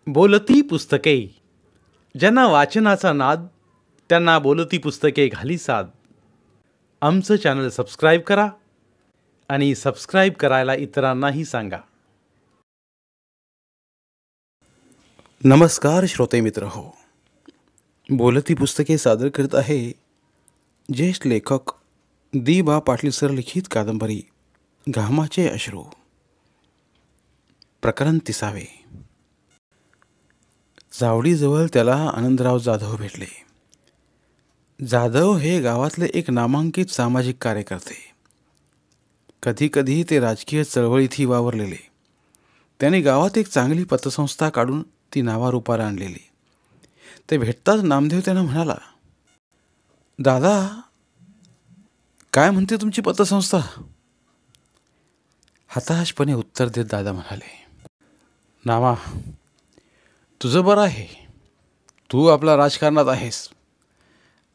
बोलती पुस्तके. ज्यांना वाचनाचा नाद त्यांना बोलती पुस्तके घाली साद. आमचं चॅनल सबस्क्राईब करा आणि सबस्क्राईब करायला इतरांनाही सांगा. नमस्कार श्रोते मित्र हो. बोलती पुस्तके सादर करत आहे ज्येष्ठ लेखक दी.बा. पाटील सर लिखित कादंबरी घामाचे अश्रू. प्रकरण 30. चावडीजवळ त्याला आनंदराव जाधव भेटले. जाधव हे गावातले एक नामांकित सामाजिक कार्यकर्ते. कधीकधी ते राजकीय चळवळीतही वावरलेले. त्याने गावात एक चांगली पतसंस्था काढून ती नावारूपाला आणलेली. ते भेटताच नामदेव त्यांना म्हणाला, दादा काय म्हणते तुमची पतसंस्था? हताशपणे उत्तर देत दादा म्हणाले, नामा तुझं बरं आहे, तू आपला राजकारणात आहेस.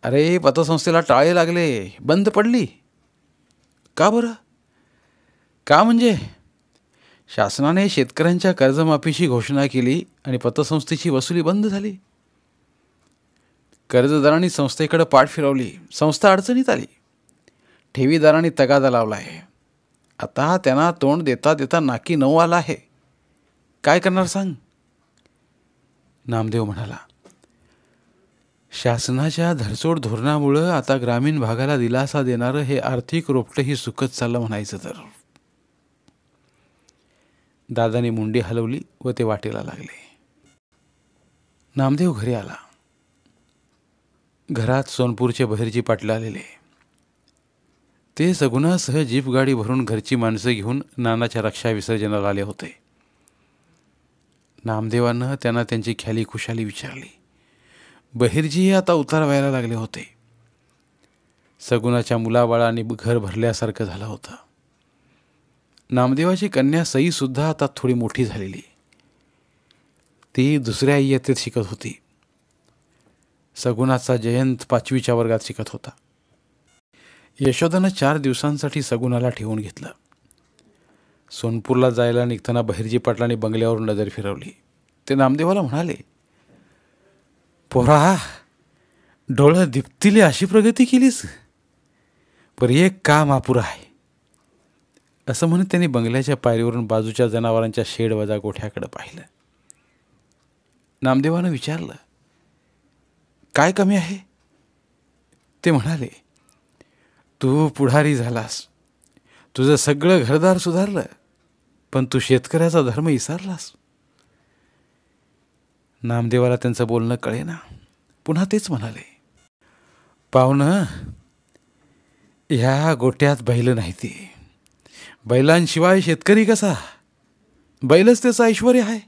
अरे पतसंस्थेला टाळे लागले, बंद पडली. का बरं? का म्हणजे शासनाने शेतकऱ्यांच्या कर्जमाफीची घोषणा केली आणि पतसंस्थेची वसुली बंद झाली. कर्जदारांनी संस्थेकडे पाठ फिरवली, संस्था अडचणीत आली. ठेवीदारांनी तगादा लावला आहे. आता त्यांना तोंड देता देता नाकी नऊ आला आहे. काय करणार सांग? नामदेव म्हणाला, शासनाच्या धरसोड धोरणामुळं आता ग्रामीण भागाला दिलासा देणारं हे आर्थिक रोपटंही सुकत चाललं म्हणायचं तर. दादाने मुंडी हलवली व ते वाटेला लागले. नामदेव घरी आला. घरात सोनपूरचे बहिर्जी पाटील आलेले. ते सगुणासह जीप गाडी भरून घरची माणसं घेऊन नानाच्या रक्षा विसर्जनाला आले होते. नामदेवानं त्यांना त्यांची ख्याली खुशाली विचारली. बहिर्जी आता उतार व्हायला लागले होते. सगुणाच्या मुलाबाळांनी घर भरल्यासारखं झालं होतं. नामदेवाची कन्या सईसुद्धा आता थोडी मोठी झालेली. ती दुसऱ्या इयत्तेत शिकत होती. सगुणाचा जयंत 5वीच्या वर्गात शिकत होता. यशोदानं 4 दिवसांसाठी सगुणाला ठेवून घेतलं. सोनपूरला जायला निघताना बहिर्जी पाटलांनी बंगल्यावर नजर फिरवली. ते नामदेवाला म्हणाले, पोरा डोळं दिपतीले अशी प्रगती केलीस, पर एक काम अपुरं आहे. असं म्हणत त्यांनी बंगल्याच्या पायरीवरून बाजूच्या जनावरांच्या शेड वजा गोठ्याकडे पाहिलं. नामदेवानं विचारलं, काय कमी आहे? ते म्हणाले, तू पुढारी झालास, तुझं सगळं घरदार सुधारलं, पण तू शेतकऱ्याचा धर्म विसरलास. नामदेवाला त्यांचं बोलणं कळेना. पुन्हा तेच म्हणाले, पाहुणं ह्या गोट्यात बैल नाही. ती बैलांशिवाय शेतकरी कसा? बैलच त्याचं ऐश्वर्य आहे.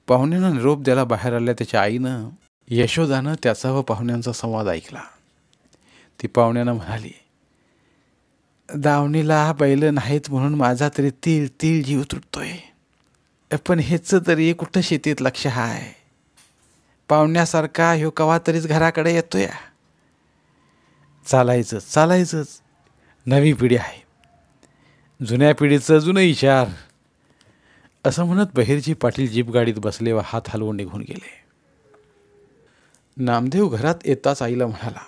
पाहुण्यांना निरोप द्यायला बाहेर आल्या त्याच्या आईनं यशोदानं त्याचा व पाहुण्यांचा संवाद ऐकला. ती पाहुण्यांना म्हणाली, दावणीला बैल नाहीत म्हणून माझा तरी तीळ तीळ जीव तुटतोय, पण हेच तरी कुठं शेतीत लक्ष आहे. पाहुण्यासारखा ह्यो कवा तरीच घराकडे येतोय. चालायचंच चालायचंच, नवी पिढी आहे, जुन्या पिढीचं जुनं विचार. असं म्हणत बहिर्जी पाटील जीप गाडीत बसले व हात हलवून निघून गेले. नामदेव घरात येताच आईला म्हणाला,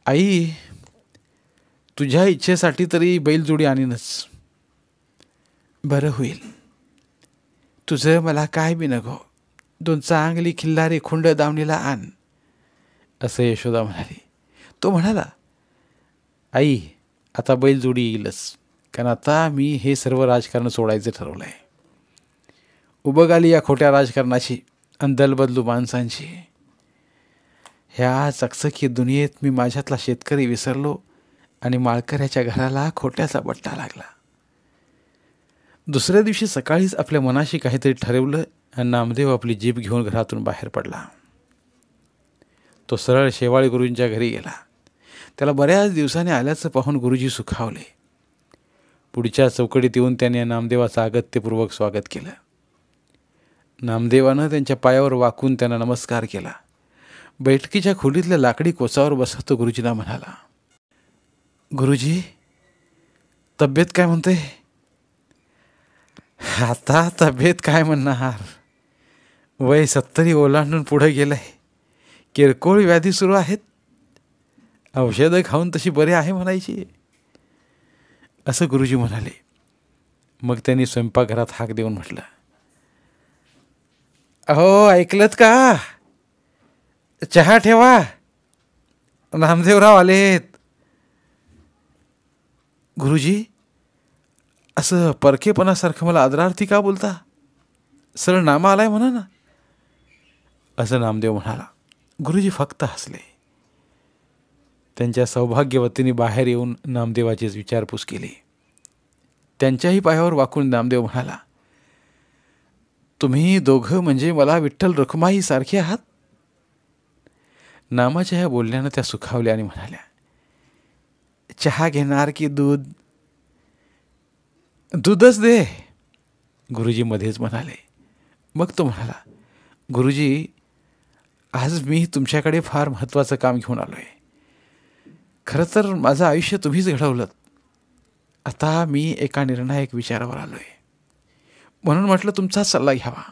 आई तुझ्या इच्छेसाठी तरी बैलजोडी आणीनच. बरं होईल, तुझं मला काय बी नको, 2 चांगली खिल्लारी खुंड दावणीला आण. असं यशोदा म्हणाली. तो म्हणाला, आई आता बैलजोडी येईलच, कारण आता मी हे सर्व राजकारण सोडायचं ठरवलं आहे. उबग आली या खोट्या राजकारणाची आणि दलबदलू माणसांची. ह्या चकचकीत दुनियेत मी माझ्यातला शेतकरी विसरलो आणि माळकऱ्याच्या घराला खोट्याचा बट्टा लागला. दुसऱ्या दिवशी सकाळीच आपल्या मनाशी काहीतरी ठरवलं आणि नामदेव आपली जीप घेऊन घरातून बाहेर पडला. तो सरळ शेवाळे गुरुजींच्या घरी गेला. त्याला बऱ्याच दिवसांनी आल्याचं पाहून गुरुजी सुखावले. पुढच्या चौकडीत येऊन त्याने नामदेवाचं अगत्यपूर्वक स्वागत केलं. नामदेवानं त्यांच्या पायावर वाकून त्यांना नमस्कार केला. बैठकीच्या खोलीतल्या लाकडी कोचावर बसत तो गुरुजींना म्हणाला, गुरुजी तब्येत काय म्हणते? आता तब्येत काय म्हणणार, वय 70 ओलांडून पुढे गेलंय, किरकोळ व्याधी सुरू आहेत, औषधं खाऊन तशी बरे आहे म्हणायची, असं गुरुजी म्हणाले. मग त्यांनी स्वयंपाकघरात हाक देऊन म्हटलं, अहो ऐकलत का, चहा ठेवा, नामदेवराव आलेत. गुरुजी, असं परकेपणासारखं मला आदरार्थी का बोलता, सरळ नामा आलाय म्हणा ना, असं नामदेव म्हणाला. गुरुजी फक्त हसले. त्यांच्या सौभाग्यवतीने बाहेर येऊन नामदेवाचीच विचारपूस केली. त्यांच्याही पायावर वाकून नामदेव म्हणाला, तुम्ही दोघं म्हणजे मला विठ्ठल रखुमाई सारखे आहात. नामाच्या ह्या बोलण्यानं त्या सुखावल्या आणि म्हणाल्या, चहा घेणार की दूध. दूधच दे, गुरुजी मध्येच म्हणाले. मग तो म्हणाला, गुरुजी, आज मी तुमच्याकडे फार महत्त्वाचं काम घेऊन आलो आहे. खरं तर माझं आयुष्य तुम्हीच घडवलं. आता मी एका निर्णायक विचारावर आलो आहे, म्हणून म्हटलं तुमचा सल्ला घ्यावा.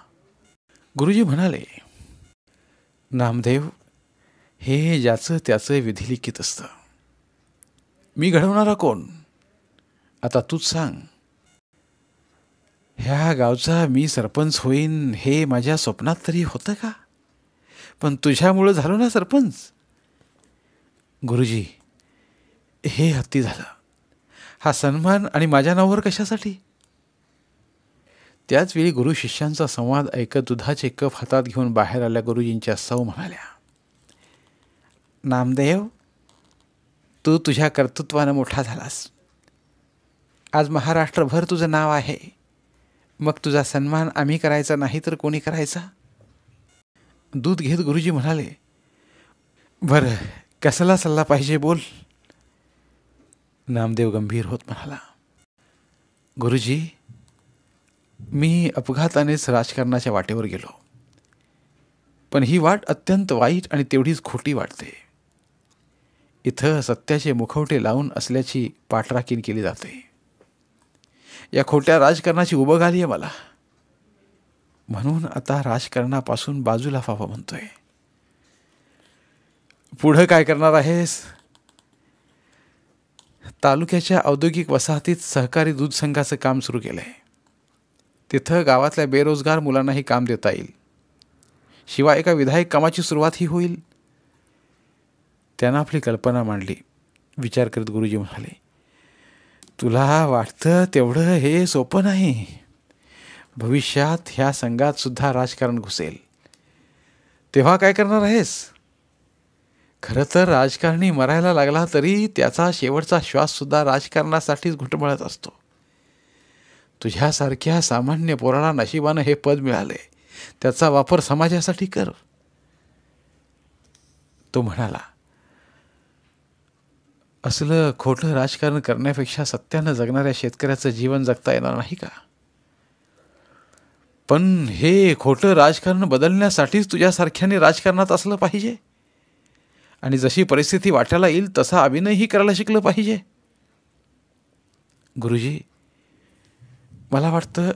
गुरुजी म्हणाले, नामदेव, हे ज्याचं त्याचं विधिलिखित असतं. मी घडवणारा कोण, आता तूच सांग. ह्या गावचा मी सरपंच होईन हे माझ्या स्वप्नात तरी होतं का, पण तुझ्यामुळं झालो ना सरपंच. गुरुजी, हे हत्ती झालं. हा सन्मान आणि माझ्या नावावर कशासाठी. त्याच वेळी गुरु शिष्यांचा संवाद ऐकत दुधाचे कप हातात घेऊन बाहेर आल्या गुरुजींच्या सौ म्हणाल्या, नामदेव, तू तुझ्या कर्तृत्वानं मोठा झालास. आज महाराष्ट्रभर तुझं नाव आहे. मग तुझा सन्मान आम्ही करायचा नाही तर कोणी करायचा. दूध घेत गुरुजी म्हणाले, बरं, कसला सल्ला पाहिजे बोल. नामदेव गंभीर होत म्हणाला, गुरुजी, मी अपघातानेच राजकारणाच्या वाटेवर गेलो, पण ही वाट अत्यंत वाईट आणि तेवढीच खोटी वाटते. इथं सत्याचे मुखवटे लावून असल्याची पाठराखीण केली जाते. या खोट्या राजकारणाची उबग आली आहे मला, म्हणून आता राजकारणापासून बाजूला व्हावं म्हणतोय. पुढं काय करणार आहेस. तालुक्याच्या औद्योगिक वसाहतीत सहकारी दूध संघाचं काम सुरू केलं आहे. तिथं गावातल्या बेरोजगार मुलांनाही काम देता येईल. शिवाय एका विधायक कामाची सुरुवातही होईल. त्यानं आपली कल्पना मांडली. विचार करत गुरुजी म्हणाले, तुला वाटतं तेवढं हे सोपं नाही. भविष्यात ह्या संघात सुद्धा राजकारण घुसेल. तेव्हा काय करणार आहेस. खरं तर राजकारणी मरायला लागला तरी त्याचा शेवटचा श्वास सुद्धा राजकारणासाठीच घुटमळत असतो. तुझ्यासारख्या सामान्य पोराला नशिबानं हे पद मिळाले, त्याचा वापर समाजासाठी कर. तो म्हणाला, असलं खोटं राजकारण करण्यापेक्षा सत्यानं जगणाऱ्या शेतकऱ्याचं जीवन जगता येणार नाही का. पण हे खोटं राजकारण बदलण्यासाठीच तुझ्यासारख्याने राजकारणात असलं पाहिजे आणि जशी परिस्थिती वाट्याला येईल तसा अभिनयही करायला शिकलं पाहिजे. गुरुजी, मला वाटतं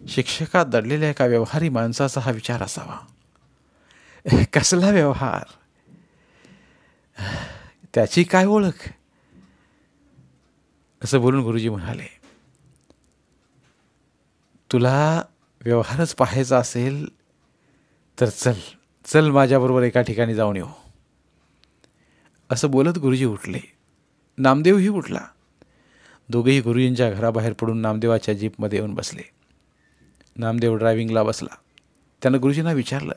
शिक्षकात दडलेल्या एका व्यवहारी माणसाचा हा विचार असावा. कसला व्यवहार, त्याची काय ओळख, असं बोलून गुरुजी म्हणाले, तुला व्यवहारच पाहायचा असेल तर चल चल माझ्याबरोबर एका ठिकाणी जाऊन येऊ. असं बोलत गुरुजी उठले. नामदेवही उठला. दोघेही गुरुजींच्या घराबाहेर पडून नामदेवाच्या जीपमध्ये येऊन बसले. नामदेव ड्रायव्हिंगला बसला. त्यानं गुरुजींना विचारलं,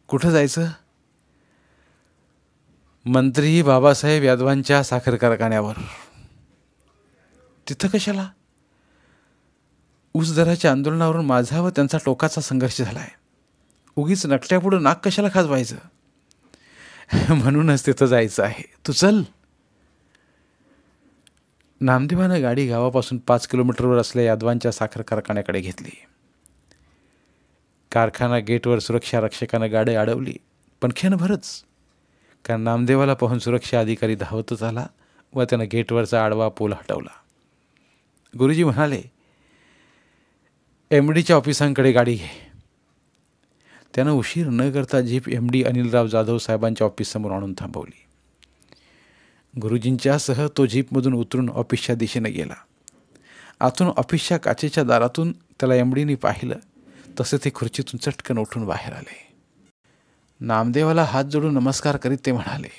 कुठं जायचं. मंत्री बाबासाहेब यादवांच्या साखर कारखान्यावर. तिथं कशाला. ऊस दराच्या आंदोलनावरून माझा व त्यांचा टोकाचा संघर्ष झालाय. उगीच नकट्यापुढं नाक कशाला खाजवायचं. म्हणूनच तिथं जायचं आहे. तू चल. नामदेवानं गाडी गावापासून 5 किलोमीटरवर असलेल्या यादवांच्या साखर कारखान्याकडे घेतली. कारखाना गेटवर सुरक्षा रक्षकानं गाडी अडवली, पण क्षणभरच. कारण नामदेवाला पाहून सुरक्षा अधिकारी धावतच आला व त्यानं गेटवरचा आडवा पोल हटवला. गुरुजी म्हणाले, MDच्या ऑफिसांकडे गाडी घे. त्यानं उशीर न करता जीप MD अनिलराव जाधव साहेबांच्या ऑफिससमोर आणून थांबवली. गुरुजींच्यासह तो जीपमधून उतरून ऑफिसच्या दिशेने गेला. आतून ऑफिसच्या काचेच्या दारातून त्याला MDनी पाहिलं तसे ते खुर्चीतून चटकन उठून बाहेर आले. नामदेवाला हात जोडून नमस्कार करीत ते म्हणाले,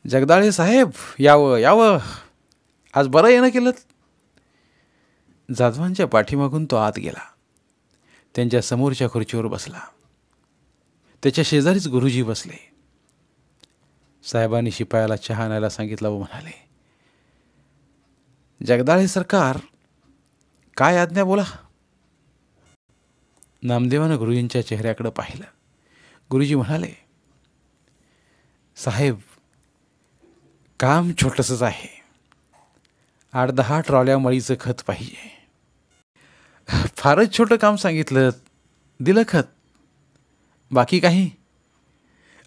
जगदाळे साहेब, यावं यावं, आज बरं येणं केलं. जाधवांच्या पाठीमागून तो आत गेला. त्यांच्या समोरच्या खुर्चीवर बसला. त्याच्या शेजारीच गुरुजी बसले. साहेबांनी शिपायाला चहा आणायला सांगितलं व म्हणाले, जगदाळे सरकार, काय आज्ञा, बोला. नामदेवानं गुरुजींच्या चेहऱ्याकडे पाहिलं. गुरुजी म्हणाले, साहेब, काम छोटंसंच आहे. 8-10 ट्रॉल्या मळीचं खत पाहिजे. फारच छोटं काम सांगितलं, दिलं खत, बाकी काही,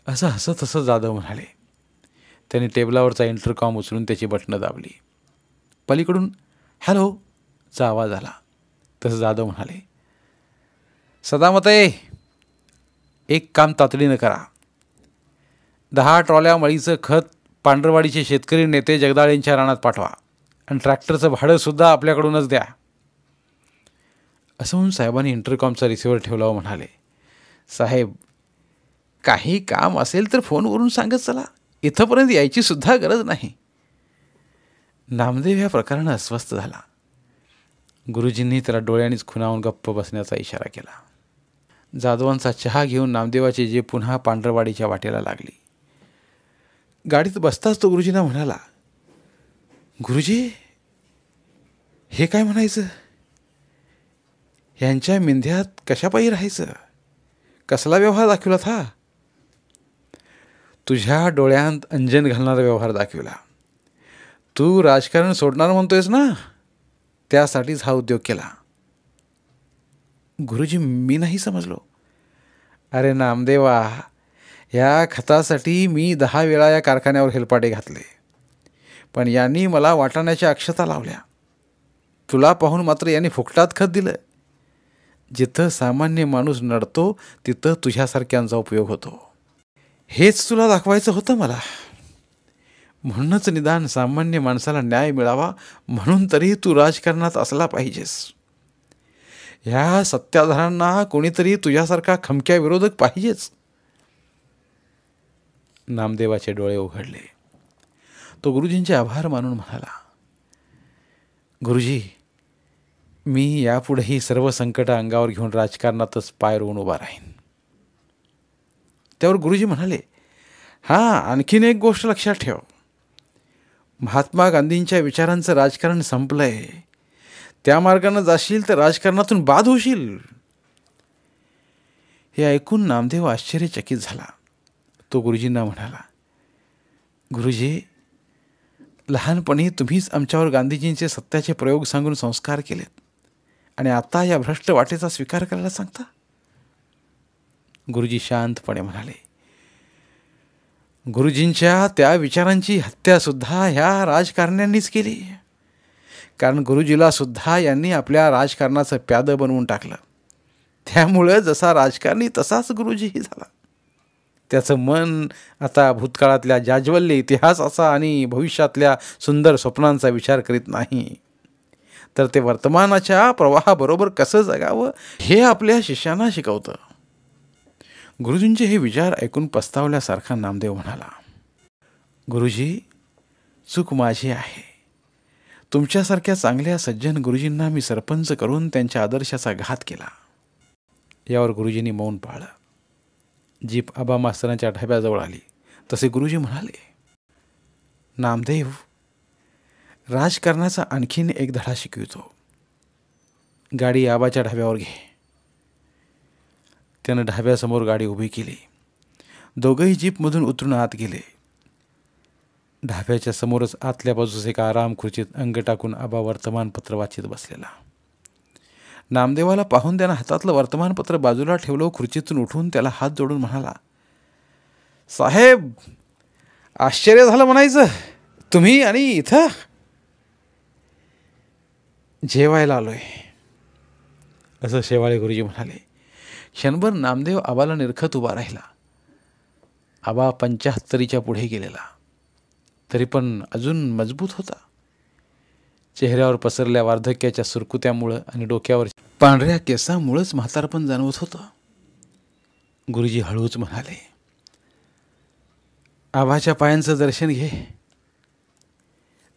असं हसत हसत जाधव म्हणाले. त्याने टेबलावरचा इंटरकॉम उचलून त्याची बटणं दाबली. पलीकडून हॅलो चा आवाज आला. तसं जाधव म्हणाले, सदामते, एक काम तातडीनं करा. 10 ट्रॉल्या मळीचं खत पांढरवाडीचे शेतकरी नेते जगदाळेंच्या रानात पाठवा आणि ट्रॅक्टरचं भाडंसुद्धा आपल्याकडूनच द्या. असं म्हणून साहेबांनी इंटरकॉमचा रिसिव्हर ठेवला व म्हणाले, साहेब, काही काम असेल तर फोनवरून सांगत चला, इथंपर्यंत यायची सुद्धा गरज नाही. नामदेव या प्रकारानं अस्वस्थ झाला. गुरुजींनी त्याला डोळ्यांनीच खुणावून गप्प बसण्याचा इशारा केला. जाधवांचा चहा घेऊन नामदेवाची जीप पुन्हा पांढरवाडीच्या वाटेला लागली. गाडीत बसताच तो गुरुजींना म्हणाला, गुरुजी, हे काय म्हणायचं? ह्यांच्या मेंढ्यात कशापायी राहायचं? कसला व्यवहार दाखविला था? तुझ्या डोळ्यांत अंजन घालणारा व्यवहार दाखविला. तू राजकारण सोडणार म्हणतोयस ना, त्यासाठीच हा उद्योग केला. गुरुजी, मी नाही समजलो. अरे नामदेवा, या खतासाठी मी 10 वेळा या कारखान्यावर हेलपाटे घातले, पण यांनी मला वाटाण्याच्या अक्षता लावल्या. तुला पाहून मात्र यांनी फुकटात खत दिलं. जिथं सामान्य माणूस नडतो तिथं तुझ्यासारख्यांचा उपयोग होतो. हेच तुला दाखवायचं होतं मला. म्हणूनच निदान सामान्य माणसाला न्याय मिळावा म्हणून तरी तू राजकारणात असला पाहिजेस. ह्या सत्ताधाऱ्यांना कोणीतरी तुझ्यासारखा खमक्या विरोधक पाहिजेच. नामदेवाचे डोळे उघडले. तो गुरुजींचे आभार मानून म्हणाला, गुरुजी, मी यापुढेही सर्व संकट अंगावर घेऊन राजकारणातच पाय रोवून उभा राहीन. त्यावर गुरुजी म्हणाले, हां, आणखीन एक गोष्ट लक्षात ठेव. महात्मा गांधींच्या विचारांचं राजकारण संपलंय. त्या मार्गानं जाशील तर राजकारणातून बाद होशील. हे ऐकून नामदेव आश्चर्यचकित झाला. तो गुरुजींना म्हणाला, गुरुजी, लहानपणी तुम्हीच आमच्यावर गांधीजींचे सत्याचे प्रयोग सांगून संस्कार केलेत आणि आता या भ्रष्ट वाटेचा स्वीकार करायला सांगता? गुरुजी शांतपणे म्हणाले, गुरुजींच्या त्या विचारांची हत्यासुद्धा ह्या राजकारण्यांनीच केली. कारण गुरुजीला सुद्धा यांनी आपल्या राजकारणाचं प्यादं बनवून टाकलं. त्यामुळं जसा राजकारणी तसाच गुरुजीही झाला. त्याचं मन आता भूतकाळातल्या जाज्वल्य इतिहासाचा आणि भविष्यातल्या सुंदर स्वप्नांचा विचार करीत नाही, तर ते वर्तमानाच्या प्रवाहाबरोबर कसं जगावं हे आपल्या शिष्यांना शिकवतं. गुरुजींचे हे विचार ऐकून पस्तावल्यासारखा नामदेव म्हणाला, गुरुजी, चूक माझी आहे. तुमच्यासारख्या चांगल्या सज्जन गुरुजींना मी सरपंच करून त्यांच्या आदर्शाचा घात केला. यावर गुरुजींनी मौन पाळलं. जीप आबा मास्तरांच्या ढाब्याजवळ आली तसे गुरुजी म्हणाले, नामदेव, राजकारणाचा आणखीन एक धडा शिकवितो. गाडी आबाच्या ढाब्यावर घे. त्यानं ढाब्यासमोर गाडी उभी केली. दोघंही जीपमधून उतरून आत गेले. ढाब्याच्या समोरच आतल्या बाजूस एका आराम खुर्चीत अंग टाकून आबा वर्तमानपत्र वाचित बसलेला. नामदेवाला पाहून त्यानं हातातलं वर्तमानपत्र बाजूला ठेवलं. खुर्चीतून उठून त्याला हात जोडून म्हणाला, साहेब, आश्चर्य झालं म्हणायचं. तुम्ही आणि इथं? जेवायला आलोय. असं शेवाळे गुरुजी म्हणाले. क्षणभर नामदेव आबाला निरखत उभा राहिला. आबा 75च्या पुढे गेलेला, तरी पण अजून मजबूत होता. चेहऱ्यावर पसरल्या वार्धक्याच्या सुरकुत्यामुळं आणि डोक्यावर पांढऱ्या केसामुळंच म्हातारपण जाणवत होतं. गुरुजी हळूच म्हणाले, आबाच्या पायांचं दर्शन घे.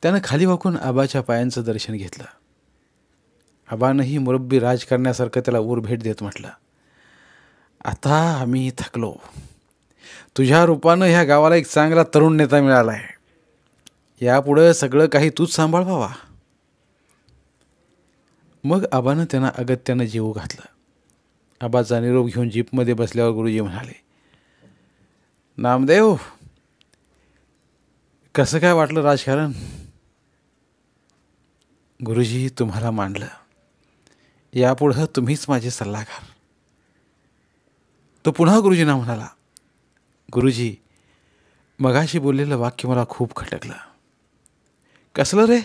त्यानं खाली वाकून आबाच्या पायांचं दर्शन घेतलं. आबानंही मुरब्बी राज करण्यासारखं त्याला ऊर भेट देत म्हटलं, आता आम्ही थकलो. तुझ्या रूपानं ह्या गावाला एक चांगला तरुण नेता मिळाला आहे. यापुढं सगळं काही तूच सांभाळ बाबा. मग आबानं त्यांना अगत्यानं जेवू घातलं. आबाचा निरोप घेऊन जीपमध्ये बसल्यावर गुरुजी म्हणाले, नामदेव, कसं काय वाटलं राजकारण? गुरुजी, तुम्हाला मांडलं. यापुढं तुम्हीच माझे सल्लागार. तो पुन्हा गुरुजींना म्हणाला, गुरुजी, मगाशी बोललेलं वाक्य मला खूप खटकलं. कसलं रे?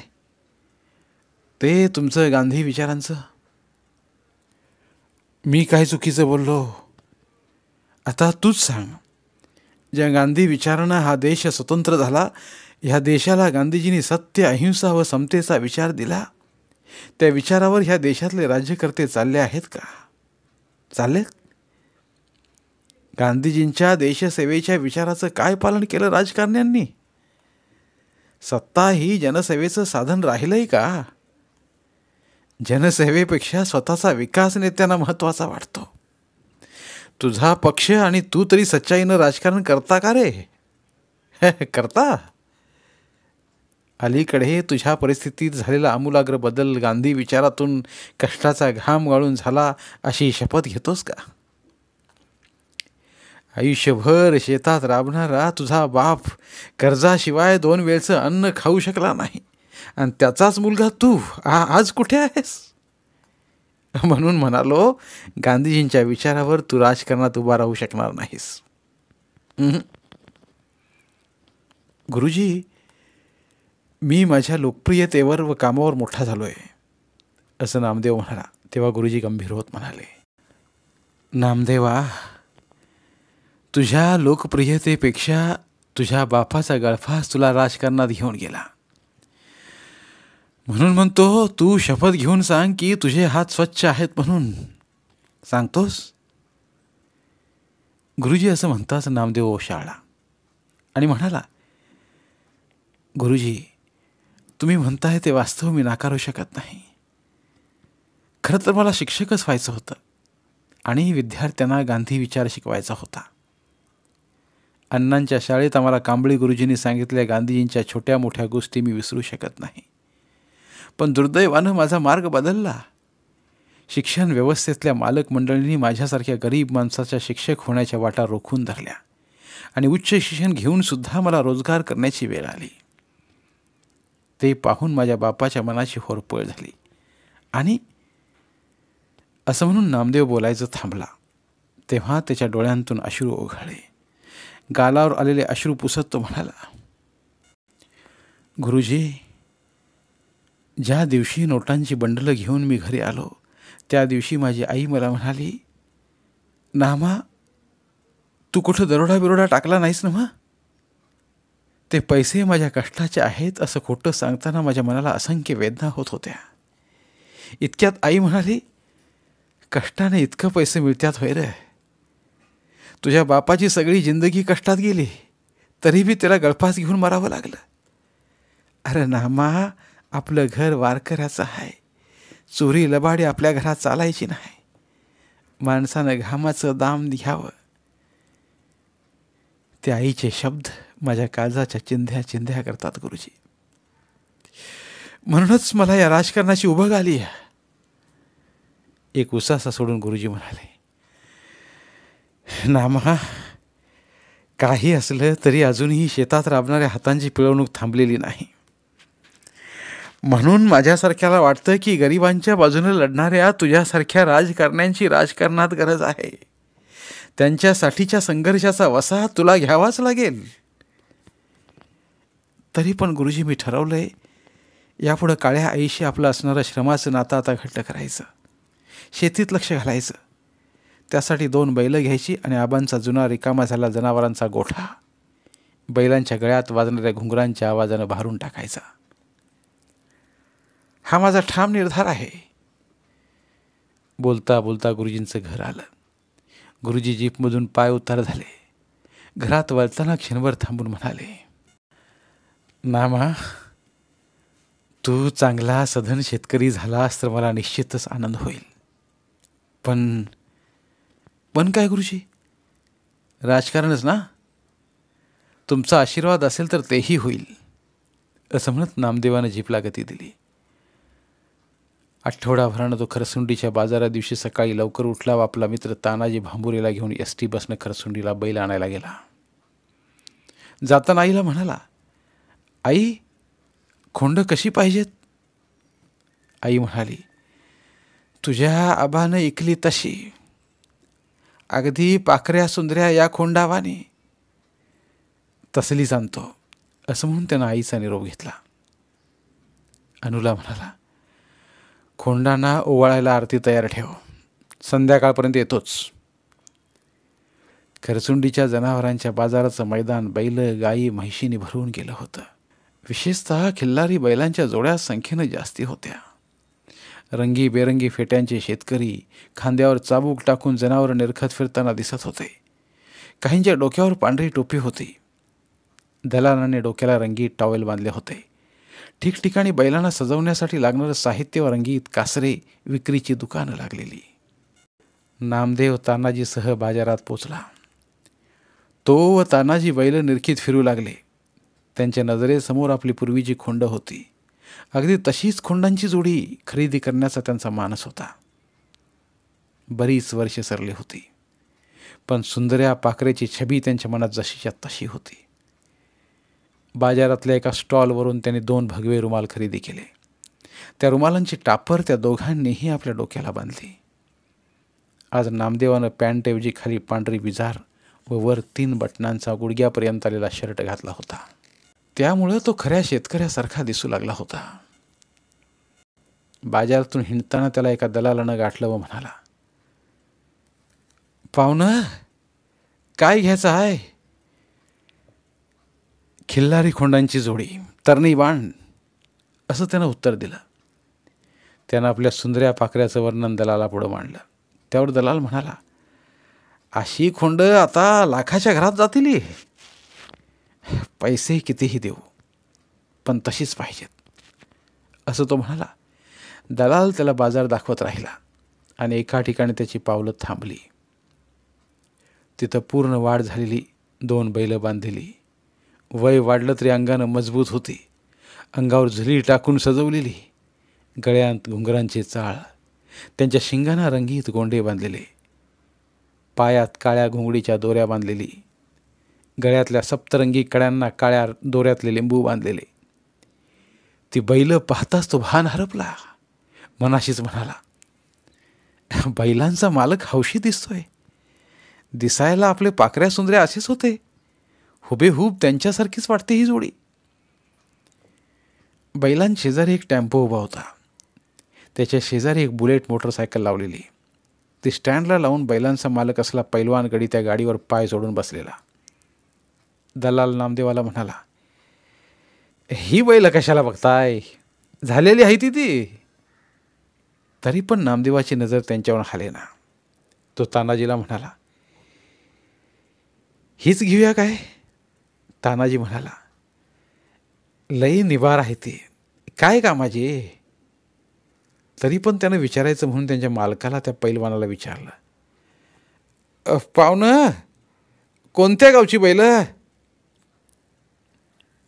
ते तुमचं गांधी विचारांचं. मी काय चुकीचं बोललो? आता तूच सांग. ज्या गांधी विचारानं हा देश स्वतंत्र झाला, ह्या देशाला गांधीजींनी सत्य, अहिंसा व समतेचा विचार दिला, त्या विचारावर ह्या देशातले राज्यकर्ते चालले आहेत का? चाललेत? गांधीजींच्या देशसेवेच्या विचाराचं काय पालन केलं राजकारण्यांनी? सत्ता ही जनसेवेचं साधन राहिलंय का? जनसेवेपेक्षा स्वतःचा विकास नेत्यांना महत्त्वाचा वाटतो. तुझा पक्ष आणि तू तरी सच्चाईनं राजकारण करता का रे? करता? अलीकडे तुझ्या परिस्थितीत झालेला आमूलाग्र बदल गांधी विचारातून कष्टाचा घाम गाळून झाला अशी शपथ घेतोस का? आयुष्यभर शेतात राबणारा तुझा बाप कर्जाशिवाय 2 वेळचं अन्न खाऊ शकला नाही, आणि त्याचाच मुलगा तू आज कुठे आहेस? म्हणून म्हणालो, गांधीजींच्या विचारावर तू राजकारणात उभा राहू शकणार नाहीस. गुरुजी, मी माझ्या लोकप्रियतेवर व कामावर मोठा झालो आहे, असं नामदेव म्हणाला. तेव्हा गुरुजी गंभीर होत म्हणाले, नामदेवा, तुझ्या लोकप्रियतेपेक्षा तुझ्या बापाचा गळफास तुला राजकारणात घेऊन गेला. म्हणून म्हणतो, तू शपथ घेऊन सांग की तुझे हात स्वच्छ आहेत म्हणून. सांगतोस? गुरुजी असं म्हणताच नामदेव ओशाळला आणि म्हणाला, गुरुजी, तुम्ही म्हणताय ते वास्तव मी नाकारू शकत नाही. खरं तर मला शिक्षकच व्हायचं होतं आणि विद्यार्थ्यांना गांधी विचार शिकवायचा होता. अण्णांच्या शाळेत आम्हाला कांबळी गुरुजींनी सांगितलेल्या गांधीजींच्या छोट्या मोठ्या गोष्टी मी विसरू शकत नाही. पण दुर्दैवानं माझा मार्ग बदलला. शिक्षण व्यवस्थेतल्या मालक मंडळींनी माझ्यासारख्या गरीब माणसाच्या शिक्षक होण्याच्या वाटा रोखून धरल्या आणि उच्च शिक्षण घेऊन सुद्धा मला रोजगार करण्याची वेळ आली. ते पाहून माझ्या बापाच्या मनाची होरपळ झाली आणि असं म्हणून नामदेव बोलायचं थांबला. तेव्हा त्याच्या डोळ्यांतून अश्रू ओघळले. गालावर आलेले अश्रू पुसत तो म्हणाला, गुरुजी, ज्या दिवशी नोटांची बंडलं घेऊन मी घरी आलो, त्या दिवशी माझी आई मला म्हणाली, नामा, तू कुठं दरोडा बिरोडा टाकला नाहीस ना? मग ते पैसे माझ्या कष्टाचे आहेत असं खोटं सांगताना माझ्या मनाला असंख्य वेदना होत होत्या. इतक्यात आई म्हणाली, कष्टाने इतकं पैसे मिळतात होय रे? तुझ्या बापाची सगळी जिंदगी कष्टात गेली, तरी बी त्याला गळफास घेऊन मरावं लागलं. अरे नामा, आपलं घर वारकऱ्याचं आहे. चोरी लबाडी आपल्या घरात चालायची नाही. माणसानं घामाचं दाम घ्यावं. ते आईचे शब्द माझ्या काळजाच्या चिंध्या चिंध्या करतात गुरुजी. म्हणूनच मला या राजकारणाची उभग आली आहे. एक उसासा सोडून गुरुजी म्हणाले, नामा, काही असलं तरी अजूनही शेतात राबणाऱ्या हातांची पिळवणूक थांबलेली नाही. म्हणून माझ्यासारख्याला वाटतं की गरिबांच्या बाजूने लढणाऱ्या तुझ्यासारख्या राजकारण्यांची राजकारणात गरज आहे. त्यांच्यासाठीच्या संघर्षाचा वसा तुला घ्यावाच लागेल. तरी पण गुरुजी, मी ठरवलंय, यापुढं काळ्या आईशी आपलं असणारं श्रमाचं नातं आता घट्ट करायचं. शेतीत लक्ष घालायचं. त्यासाठी 2 बैलं घ्यायची आणि आबांचा जुना रिकामा झाला जनावरांचा गोठा बैलांच्या गळ्यात वाजणाऱ्या घुंगरांच्या आवाजानं भारून टाकायचा. हा माझा ठाम निर्धार आहे. बोलता बोलता गुरुजींचं घर आलं. गुरुजी जीपमधून पाय उतार झाले. घरात वळताना क्षणभर थांबून म्हणाले, नामा, तू चांगला सधन शेतकरी झालास तर मला निश्चितच आनंद होईल. पण काय गुरुजी? राजकारणच ना. तुमचा आशीर्वाद असेल तर तेही होईल. असं म्हणत नामदेवानं जीपला गती दिली. आठवडाभरानं तो खरसुंडीच्या बाजारा दिवशी सकाळी लवकर उठला व आपला मित्र तानाजी भांबुरेला घेऊन एसटी बसनं खरसुंडीला बैल आणायला गेला. जाताना आईला म्हणाला, आई, खोंड कशी पाहिजेत? आई म्हणाली, तुझ्या आबानं ऐकली तशी, अगदी पाखऱ्या सुंदऱ्या या खोंडावाने. तसलीच आणतो. असं म्हणून त्यानं आईचा निरोप घेतला. अनुला म्हणाला, खोंडांना ओवाळायला आरती तयार ठेव, संध्याकाळपर्यंत येतोच. खरसुंडीच्या जनावरांच्या बाजाराचं मैदान बैल, गायी, म्हैशीने भरून गेलं होतं. विशेषतः खिल्लारी बैलांच्या जोड्या संख्येनं जास्ती होत्या. रंगीबेरंगी फेट्यांचे शेतकरी खांद्यावर चाबूक टाकून जनावरं निरखत फिरताना दिसत होते. काहींच्या डोक्यावर पांढरी टोपी होती. दलालाने डोक्याला रंगीत टॉवेल बांधले होते. ठिकठिकाणी बैलांना सजवण्यासाठी लागणारं साहित्य व रंगीत कासरे विक्रीची दुकानं लागलेली. नामदेव तानाजीसह बाजारात पोचला. तो व तानाजी बैल निरखीत फिरू लागले. त्यांच्या नजरेसमोर आपली पूर्वीची खोंड होती. अगदी तशीच खोंडांची जोडी खरेदी करण्याचा त्यांचा मानस होता. बरीच वर्षे सरली होती, पण सुंदर्या पाखरेची छबी त्यांच्या मनात जशीच्या तशी होती. बाजारातल्या एका स्टॉलवरून त्यांनी 2 भगवे रुमाल खरेदी केले. त्या रुमालांची टापर त्या दोघांनीही आपल्या डोक्याला बांधली. आज नामदेवानं पॅन्टऐवजी खाली पांढरी बिजार व वर 3 बटनांचा गुडघ्यापर्यंत आलेला शर्ट घातला होता. त्यामुळं तो खऱ्या शेतकऱ्यासारखा दिसू लागला होता. बाजारातून हिंडताना त्याला एका दलालानं गाठलं व म्हणाला, पाहुणं, काय घ्यायचं आहे? खिल्लारी खोंडांची जोडी, तरणी बाण, असं त्यानं उत्तर दिलं. त्यानं आपल्या सुंदऱ्या पाखऱ्याचं वर्णन दलाला पुढं मांडलं. त्यावर दलाल म्हणाला, अशी खोंड आता लाखाच्या घरात जातील. पैसे कितीही देऊ, पण तशीच पाहिजेत, असं तो म्हणाला. दलाल त्याला बाजार दाखवत राहिला आणि एका ठिकाणी त्याची पावलं थांबली. तिथं पूर्ण वाढ झालेली 2 बैलं बांधलेली, वय वाढलं तरी अंगानं मजबूत होती, अंगावर झुली टाकून सजवलेली, गळ्यात घुंगरांचे चाळ, त्यांच्या शिंगांना रंगीत गोंडे बांधलेले, पायात काळ्या घुंगडीच्या दोऱ्या बांधलेली, गळ्यातल्या सप्तरंगी कड्यांना काळ्या दोऱ्यातले लिंबू बांधलेले. ती बैलं पाहताच तो भान हरपला. मनाशीच म्हणाला, बैलांचा मालक हौशी दिसतोय. दिसायला आपले पाखऱ्या सुंदऱ्या असेच होते. हुबेहूब त्यांच्यासारखीच वाटते ही जोडी. बैलांशेजारी एक टेम्पो उभा होता. त्याच्या शेजारी एक बुलेट मोटरसायकल लावलेली. ती स्टँडला लावून बैलांचा मालक असला पैलवान गडी त्या गाडीवर पाय जोडून बसलेला. दलाल नामदेवाला म्हणाला, ही बैल कशाला बघताय? झालेली आहे ती. तरी पण नामदेवाची नजर त्यांच्यावर हालेना. तो तानाजीला म्हणाला, हीच घेऊया काय? तानाजी म्हणाला, लई निबार आहे ती, काय कामाची? तरी पण त्यानं विचारायचं म्हणून त्यांच्या मालकाला त्या पैलवानाला विचारलं, पाहुणं, कोणत्या गावची बैल?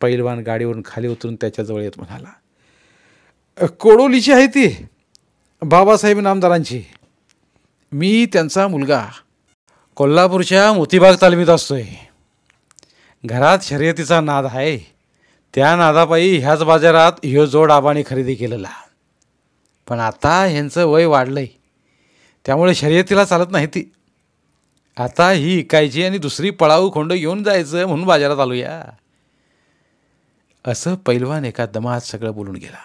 पैलवान गाडीवरून खाली उतरून त्याच्याजवळ येत म्हणाला, कोडोलीची आहे ती, बाबासाहेब नामदारांची. मी त्यांचा मुलगा. कोल्हापूरच्या मोतीबाग तालमीत असतोय. घरात शर्यतीचा नाद आहे. त्या नादापायी ह्याच बाजारात ह्यो जोड आबाने खरेदी केलेला. पण आता ह्यांचं वय वाढलंय, त्यामुळे शर्यतीला चालत नाही ती. आता ही इकायची आणि दुसरी पळाऊ खोंड घेऊन जायचं म्हणून बाजारात आलोया. असं पैलवान एका दमात सगळं बोलून गेला.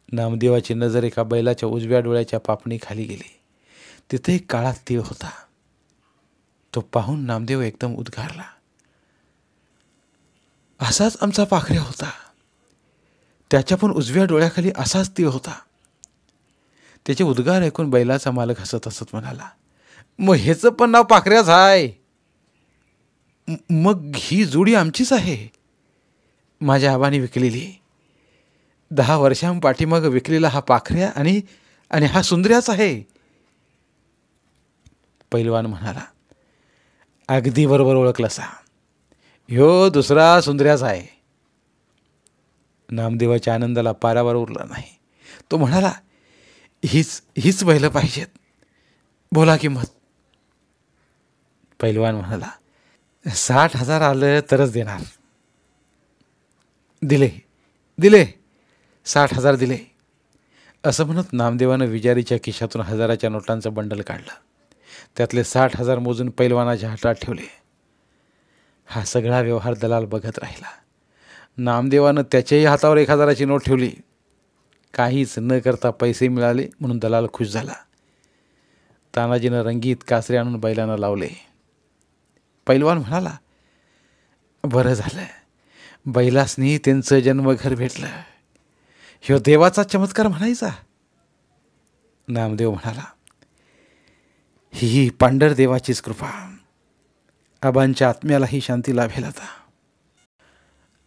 नामदेवाची नजर एका बैलाच्या उजव्या डोळ्याच्या पापणीखाली गेली. तिथे एक काळा तीळ होता. तो पाहून नामदेव एकदम उद्गारला. असाच आमचा पाखऱ्या होता. त्याच्या पण उजव्या डोळ्याखाली असाच तीळ होता. त्याचे उद्गार ऐकून बैलाचा मालक हसत हसत म्हणाला, मग ह्याचं पण नाव पाखऱ्याच आहे. मग ही जोडी आमचीच आहे. माझ्या आबाने विकलेली. 10 वर्षांपाठीमागं विकलेला हा पाखऱ्या आणि हा सुंदर्याच आहे. पैलवान म्हणाला, अगदी बरोबर ओळखलंसा. ह्यो दुसरा सुंदर्याच आहे. नामदेवाच्या आनंदाला पारावार उरला नाही. तो म्हणाला, हीच बैलं पाहिजेत. बोला किंमत. पैलवान म्हणाला, 60,000 आलं तरच देणार. दिले 60,000 दिले. असं म्हणत नामदेवानं विजारीच्या खिशातून 1000च्या नोटांचं बंडल काढलं. त्यातले 60,000 मोजून पैलवानाच्या हातात ठेवले. हा सगळा व्यवहार दलाल बघत राहिला. नामदेवानं त्याच्याही हातावर 1000ची नोट ठेवली. काहीच न करता पैसे मिळाले म्हणून दलाल खुश झाला. तानाजीनं रंगीत कासरे आणून बैलांना लावले. पैलवान म्हणाला, बरं झालं, बैलासनी त्यांचं जन्मघर भेटलं. ह्यो देवाचा चमत्कार म्हणायचा. नामदेव म्हणाला, ही पांढरदेवाचीच कृपा. आबांच्या आत्म्यालाही शांती लाभेल.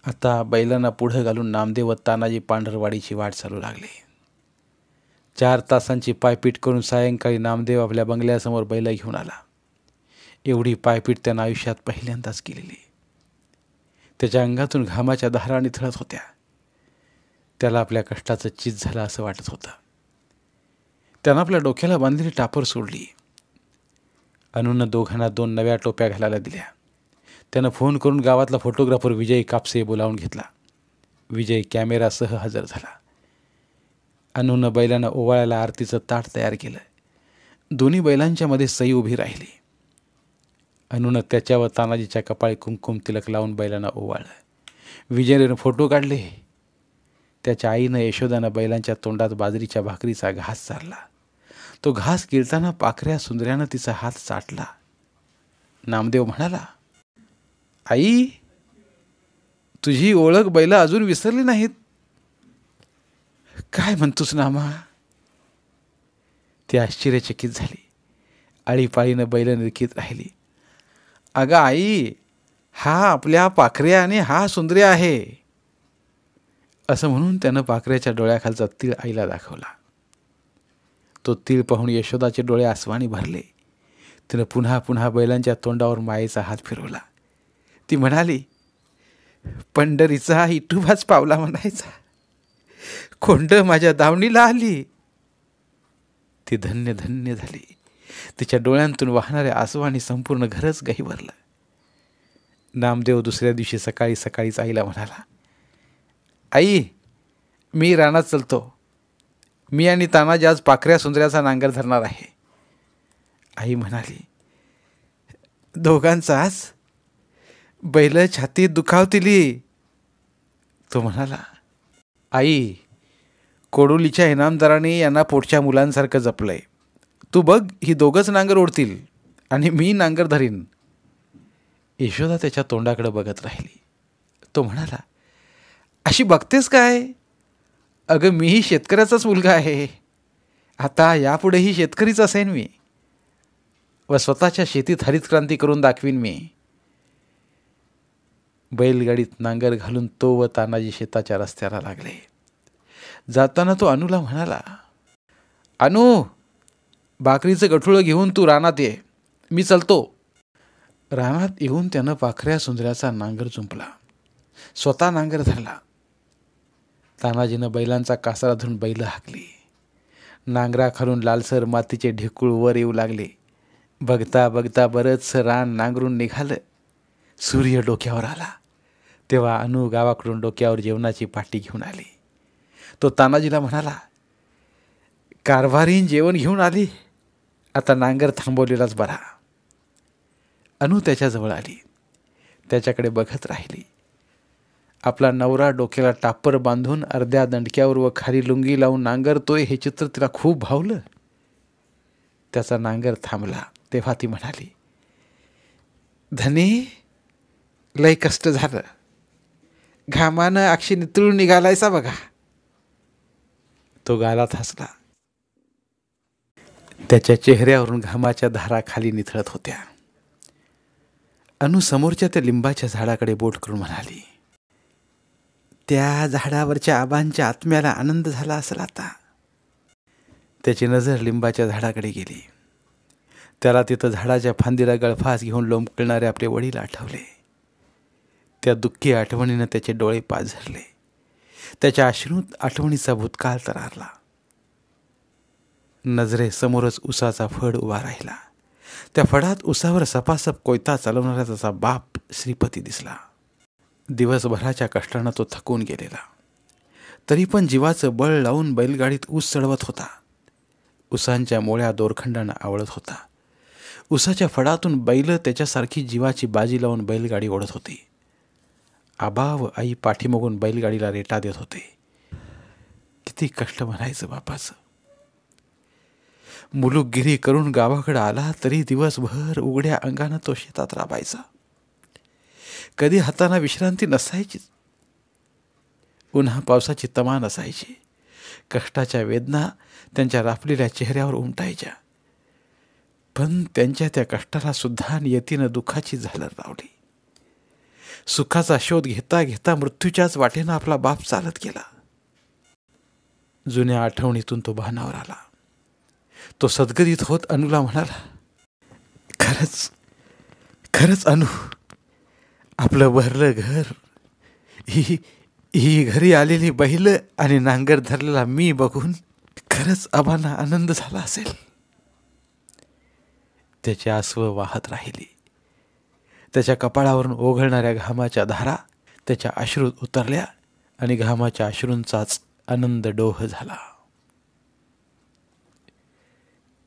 आता बैलांना पुढं घालून नामदेव व तानाजी पांढरवाडीची वाट चालू लागले. 4 तासांची पायपीट करून सायंकाळी नामदेव आपल्या बंगल्यासमोर बैल घेऊन आला. एवढी पायपीट त्यानं आयुष्यात पहिल्यांदाच केलेली. त्याच्या अंगातून घामाच्या धारा निथळत होत्या. त्याला आपल्या कष्टाचं चीज झालं असं वाटत होतं. त्यानं आपल्या डोक्याला बांधलेली टापर सोडली. अनुनं दोघांना 2 नव्या टोप्या घालायला दिल्या. त्यानं फोन करून गावातला फोटोग्राफर विजय कापसे बोलावून घेतला. विजय कॅमेरासह हजर झाला. अनुनं बैलांना ओवाळायला आरतीचं ताट तयार केलं. दोन्ही बैलांच्या मध्ये सई उभी राहिली. अनुनं त्याच्या व तानाजीच्या कपाळी कुंकुम तिलक लावून बैलांना ओवाळलं. विजयनं फोटो काढले. त्याच्या आईनं यशोदानं बैलांच्या तोंडात बाजरीच्या भाकरीचा घास चारला. तो घास गिळताना पाखऱ्या सुंदर्यानं तिचा हात चाटला. नामदेव म्हणाला, आई, तुझी ओळख बैल अजून विसरली नाहीत. काय म्हणतोस नामा? ती आश्चर्यचकित झाली. आळीपाळीनं बैल निरखीत राहिली. अगं आई, हा आपल्या पाखऱ्या आणि हा सुंदर्या आहे. असं म्हणून त्यानं पाखऱ्याच्या डोळ्याखालचा तीळ आईला दाखवला. तो तीळ पाहून यशोदाचे डोळे आसवानी भरले. तिनं पुन्हा पुन्हा बैलांच्या तोंडावर मायेचा हात फिरवला. ती म्हणाली, पंढरीचा इटुबाच पावला म्हणायचा. खोंड माझ्या दावणीला आली. ती धन्य धन्य झाली. तिच्या डोळ्यांतून वाहणाऱ्या आसवानी संपूर्ण घरच गहिवरलं. नामदेव दुसऱ्या दिवशी सकाळी सकाळीच आईला म्हणाला, आई, मी रानात चलतो. मी आणि तानाजी आज पाखऱ्या सुंदर्याचा नांगर धरणार आहे. आई म्हणाली, दोघांचाच? बैल छातीत दुखावतिली. तो म्हणाला, आई, कोडोलीच्या इनामदाराने यांना पोटच्या मुलांसारखं जपलंय. तू बघ, ही दोघंच नांगर ओढतील आणि मी नांगर धरीन. यशोदा त्याच्या तोंडाकडे बघत राहिली. तो म्हणाला, अशी बघतेस काय? अगं, मीही शेतकऱ्याचाच मुलगा आहे. आता यापुढेही शेतकरीच असेन मी व स्वतःच्या शेतीत हरितक्रांती करून दाखवीन मी. बैलगाडीत नांगर घालून तो व तानाजी शेताच्या रस्त्याला लागले. जाताना तो अनुला म्हणाला, अनु, भाकरीचं गठुळं घेऊन तू रानात ये, मी चलतो. रानात येऊन त्यानं पाखऱ्या सुंदर्याचा नांगर चुंपला. स्वतः नांगर धरला. तानाजीनं बैलांचा कासरा धरून बैल हाकली. नांगरा खालून लालसर मातीचे ढेकूळ वर येऊ लागले. बघता बघता बरंचसं रान नांगरून निघालं. सूर्य डोक्यावर आला तेव्हा अनु गावाकडून डोक्यावर जेवणाची पाटी घेऊन आली. तो तानाजीला म्हणाला, कारभारीन जेवण घेऊन आली. आता नांगर थांबवलेलाच बरा. अनु त्याच्याजवळ आली. त्याच्याकडे बघत राहिली. आपला नवरा डोक्याला टापर बांधून अर्ध्या दंडक्यावर व खाली लुंगी लावून नांगरतोय हे चित्र तिला खूप भावलं. त्याचा नांगर थांबला तेव्हा ती म्हणाली, धने, लय कष्ट झालं. घामानं अक्षी नितळून निघालायचा बघा. तो गालात हसला. त्याच्या चेहऱ्यावरून घामाच्या धारा खाली निथळत होत्या. अनु समोरच्या त्या लिंबाच्या झाडाकडे बोट करून म्हणाली, त्या झाडावरच्या आबांच्या आत्म्याला आनंद झाला असेल आता. त्याची नजर लिंबाच्या झाडाकडे गेली. त्याला तिथं झाडाच्या फांदीला गळफास घेऊन लोंबकळणारे आपले वडील आठवले. त्या दुःखी आठवणीनं त्याचे डोळे पाझरले. त्याच्या अश्रूत आठवणीचा भूतकाळ तरारला. नजरेसमोरच उसाचा फड उभा राहिला. त्या फडात उसावर सपासप कोयता चालवणारा त्याचा बाप श्रीपती दिसला. दिवसभराच्या कष्टानं तो थकून गेलेला, तरी पण जीवाचं बळ लावून बैलगाडीत ऊस चढवत होता. उसांच्या मोळ्या दोरखंडानं आवळत होता. उसाच्या फडातून बैल त्याच्यासारखी जीवाची बाजी लावून बैलगाडी ओढत होती. आबा व आई पाठीमागून बैलगाडीला रेटा देत होते. किती कष्ट म्हणायचं बापाचं. मुलुकगिरी करून गावाकडे आला तरी दिवसभर उघड्या अंगानं तो शेतात राबायचा. कधी हाताना विश्रांती नसायचीच. उन्हा पावसाची तमा नसायची. कष्टाच्या वेदना त्यांच्या राफलेल्या चेहऱ्यावर उमटायच्या. पण त्यांच्या त्या कष्टाला सुद्धा नियतीनं दुःखाची झालर लावली. सुखाचा शोध घेता घेता मृत्यूच्याच वाटेनं आपला बाप चालत गेला. जुन्या आठवणीतून तो भानावर आला. तो सद्गदित होत अनुला म्हणाला, खरंच खरंच अनु, आपलं भरलं घर, ही घरी आलेली बैल आणि नांगर धरलेला मी बघून खरंच आबांना आनंद झाला असेल. त्याची आसवं वाहत राहिली. त्याच्या कपाळावरून ओघळणाऱ्या घामाच्या धारा त्याच्या अश्रूत उतरल्या आणि घामाच्या अश्रूंचाच आनंद डोह झाला.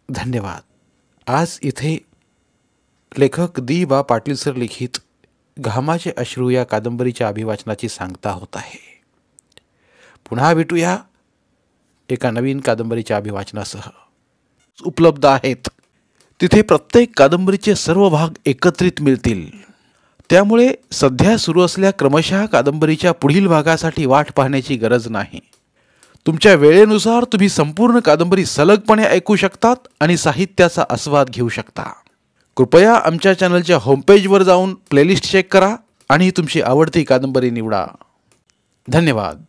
धन्यवाद. आज इथे लेखक दी बा पाटील सर लिखित घामाचे अश्रू या कादंबरीच्या अभिवाचनाची सांगता होत आहे. पुन्हा भेटूया एका नवीन कादंबरीच्या अभिवाचनासह. उपलब्ध आहेत तिथे प्रत्येक कादंबरीचे सर्व भाग एकत्रित मिळतील. त्यामुळे सध्या सुरू असलेल्या क्रमशः कादंबरीच्या पुढील भागासाठी वाट पाहण्याची गरज नाही. तुमच्या वेळेनुसार तुम्ही संपूर्ण कादंबरी सलगपणे ऐकू शकतात आणि साहित्याचा आस्वाद घेऊ शकता. कृपया आमच्या चॅनलच्या होमपेजवर जाऊन प्लेलिस्ट चेक करा आणि तुमची आवडती कादंबरी निवडा. धन्यवाद.